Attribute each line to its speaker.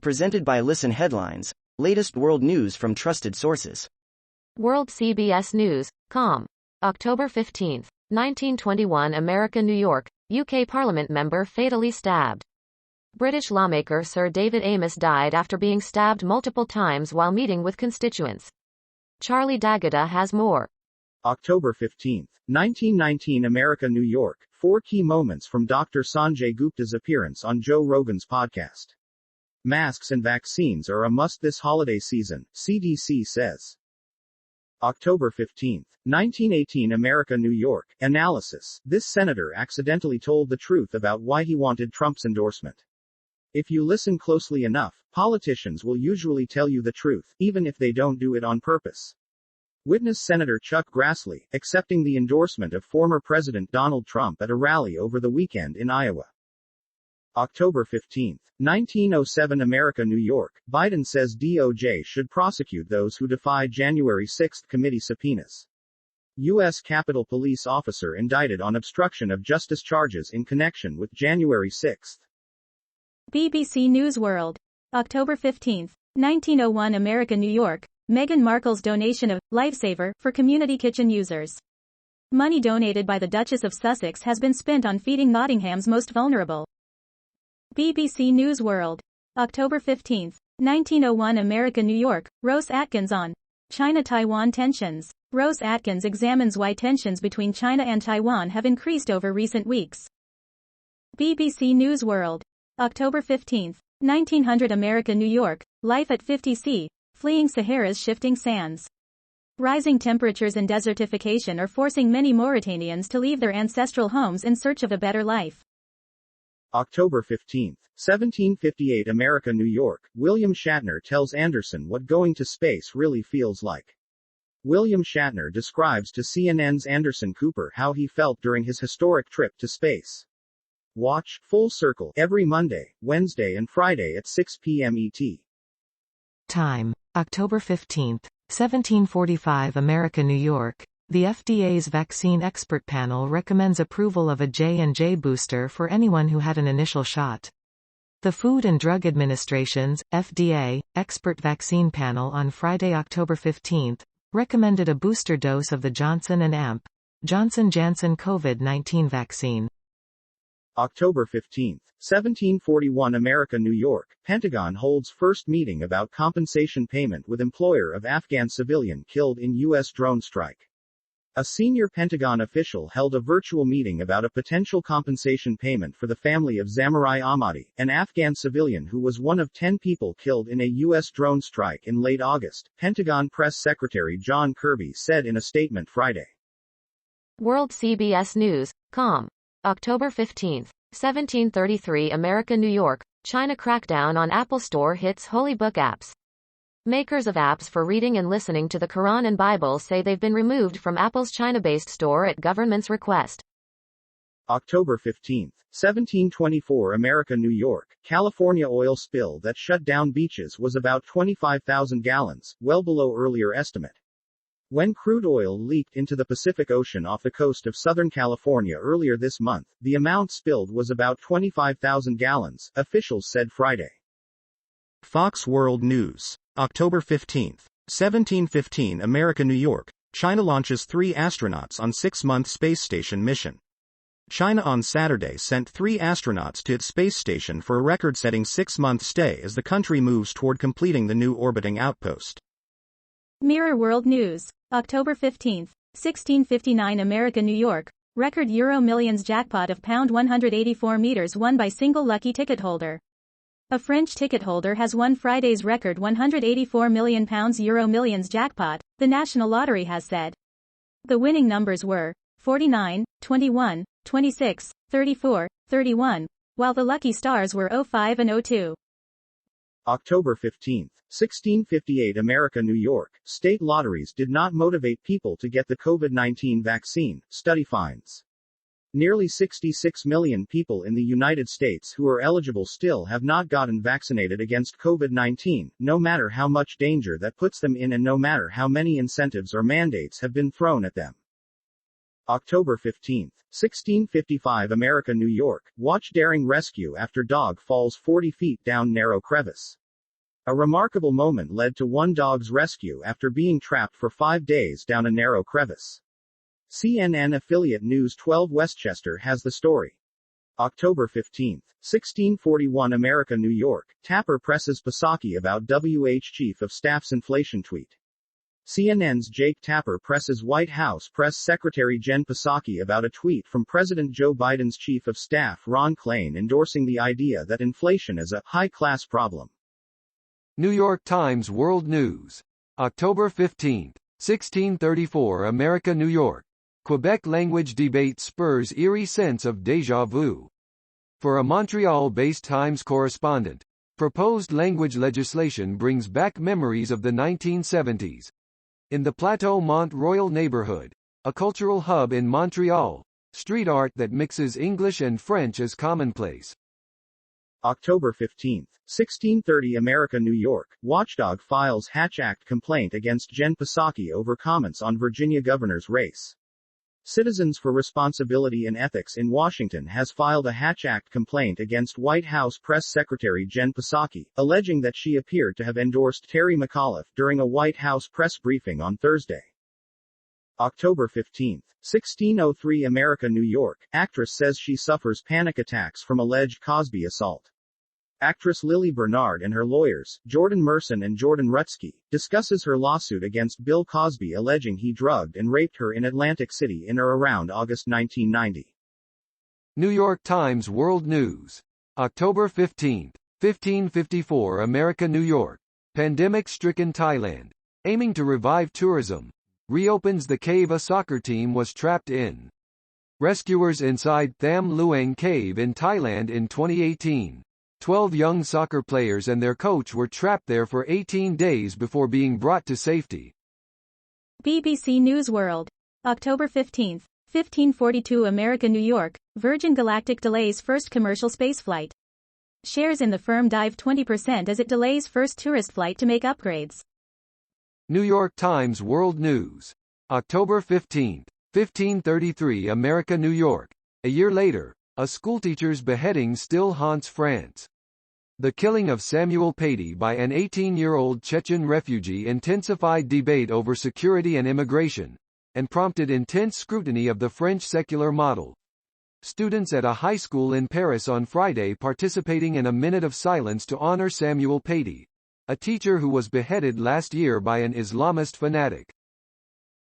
Speaker 1: Presented by Listen Headlines, latest world news from trusted sources.
Speaker 2: World CBS News, com. October 15, 1921 America, New York, UK Parliament member fatally stabbed. British lawmaker Sir David Amess died after being stabbed multiple times while meeting with constituents. Charlie D'Agata has more.
Speaker 3: October 15, 1919 America, New York, 4 key moments from Dr. Sanjay Gupta's appearance on Joe Rogan's podcast. Masks and vaccines are a must this holiday season, CDC says. October 15, 1918 America, New York, analysis. This senator accidentally told the truth about why he wanted Trump's endorsement. If you listen closely enough, politicians will usually tell you the truth, even if they don't do it on purpose. Witness Senator Chuck Grassley accepting the endorsement of former President Donald Trump at a rally over the weekend in Iowa. October 15, 1907 America, New York, Biden says DOJ should prosecute those who defy January 6 committee subpoenas. U.S. Capitol Police officer indicted on obstruction of justice charges in connection with January 6.
Speaker 4: BBC News World. October 15, 1901 America, New York, Meghan Markle's donation of Lifesaver for community kitchen users. Money donated by the Duchess of Sussex has been spent on feeding Nottingham's most vulnerable. BBC News World. October 15, 1901 America, New York, Ross Atkins on China-Taiwan tensions. Ross Atkins examines why tensions between China and Taiwan have increased over recent weeks. BBC News World. October 15, 1900 America, New York, life at 50°C, fleeing Sahara's shifting sands. Rising temperatures and desertification are forcing many Mauritanians to leave their ancestral homes in search of a better life.
Speaker 3: October 15, 1758 America, New York, William Shatner tells Anderson what going to space really feels like. William Shatner describes to CNN's Anderson Cooper how he felt during his historic trip to space. Watch Full Circle every Monday, Wednesday and Friday at 6 p.m. ET.
Speaker 5: Time, October 15, 1745 America, New York. The FDA's vaccine expert panel recommends approval of a J&J booster for anyone who had an initial shot. The Food and Drug Administration's, FDA, expert vaccine panel on Friday, October 15, recommended a booster dose of the Johnson & Janssen COVID-19 vaccine.
Speaker 3: October 15, 1741 America, New York, Pentagon holds first meeting about compensation payment with employer of Afghan civilian killed in U.S. drone strike. A senior Pentagon official held a virtual meeting about a potential compensation payment for the family of Zamarai Ahmadi, an Afghan civilian who was one of 10 people killed in a U.S. drone strike in late August, Pentagon Press Secretary John Kirby said in a statement Friday.
Speaker 2: World CBS News, com. October 15, 1733 America, New York, China crackdown on Apple Store hits holy book apps. Makers of apps for reading and listening to the Quran and Bible say they've been removed from Apple's China-based store at government's request.
Speaker 3: October 15, 1724 America, New York, California oil spill that shut down beaches was about 25,000 gallons, well below earlier estimate. When crude oil leaked into the Pacific Ocean off the coast of Southern California earlier this month, the amount spilled was about 25,000 gallons, officials said Friday.
Speaker 6: Fox World News. October 15, 1715 America, New York, China launches 3 astronauts on 6-month space station mission. China on Saturday sent 3 astronauts to its space station for a record-setting 6-month stay as the country moves toward completing the new orbiting outpost.
Speaker 4: Mirror World News. October 15, 1659 America, New York, record Euro Millions jackpot of £184 meters won by single lucky ticket holder. A French ticket holder has won Friday's record £184 million Euro Millions jackpot, the National Lottery has said. The winning numbers were 49, 21, 26, 34, 31, while the lucky stars were 05 and 02.
Speaker 3: October 15, 1658 America, New York, state lotteries did not motivate people to get the COVID-19 vaccine, study finds. Nearly 66 million people in the United States who are eligible still have not gotten vaccinated against COVID-19, no matter how much danger that puts them in and no matter how many incentives or mandates have been thrown at them. October 15, 1655 America, New York, watch daring rescue after dog falls 40 feet down narrow crevice. A remarkable moment led to one dog's rescue after being trapped for 5 days down a narrow crevice. CNN affiliate News 12 Westchester has the story. October 15, 1641 America, New York. Tapper presses Psaki about WH Chief of Staff's inflation tweet. CNN's Jake Tapper presses White House Press Secretary Jen Psaki about a tweet from President Joe Biden's Chief of Staff Ron Klain endorsing the idea that inflation is a high-class problem.
Speaker 7: New York Times World News. October 15, 1634 America, New York. Quebec language debate spurs eerie sense of déjà vu. For a Montreal-based Times correspondent, proposed language legislation brings back memories of the 1970s. In the Plateau Mont Royal neighborhood, a cultural hub in Montreal, street art that mixes English and French is commonplace.
Speaker 3: October 15, 1630 America, New York. Watchdog files Hatch Act complaint against Jen Psaki over comments on Virginia governor's race. Citizens for Responsibility and Ethics in Washington has filed a Hatch Act complaint against White House Press Secretary Jen Psaki, alleging that she appeared to have endorsed Terry McAuliffe during a White House press briefing on Thursday. October 15, 1603 America, New York. Actress says she suffers panic attacks from alleged Cosby assault. Actress Lily Bernard and her lawyers, Jordan Merson and Jordan Rutsky, discusses her lawsuit against Bill Cosby alleging he drugged and raped her in Atlantic City in or around August 1990.
Speaker 7: New York Times World News. October 15, 1554 America, New York. Pandemic-stricken Thailand, aiming to revive tourism, reopens the cave a soccer team was trapped in. Rescuers inside Tham Luang Cave in Thailand in 2018. 12 young soccer players and their coach were trapped there for 18 days before being brought to safety.
Speaker 4: BBC News World. October 15, 1542 America, New York. Virgin Galactic delays first commercial spaceflight. Shares in the firm dive 20% as it delays first tourist flight to make upgrades.
Speaker 7: New York Times World News. October 15, 1533 America, New York. A year later, a schoolteacher's beheading still haunts France. The killing of Samuel Paty by an 18-year-old Chechen refugee intensified debate over security and immigration, and prompted intense scrutiny of the French secular model. Students at a high school in Paris on Friday participating in a minute of silence to honor Samuel Paty, a teacher who was beheaded last year by an Islamist fanatic.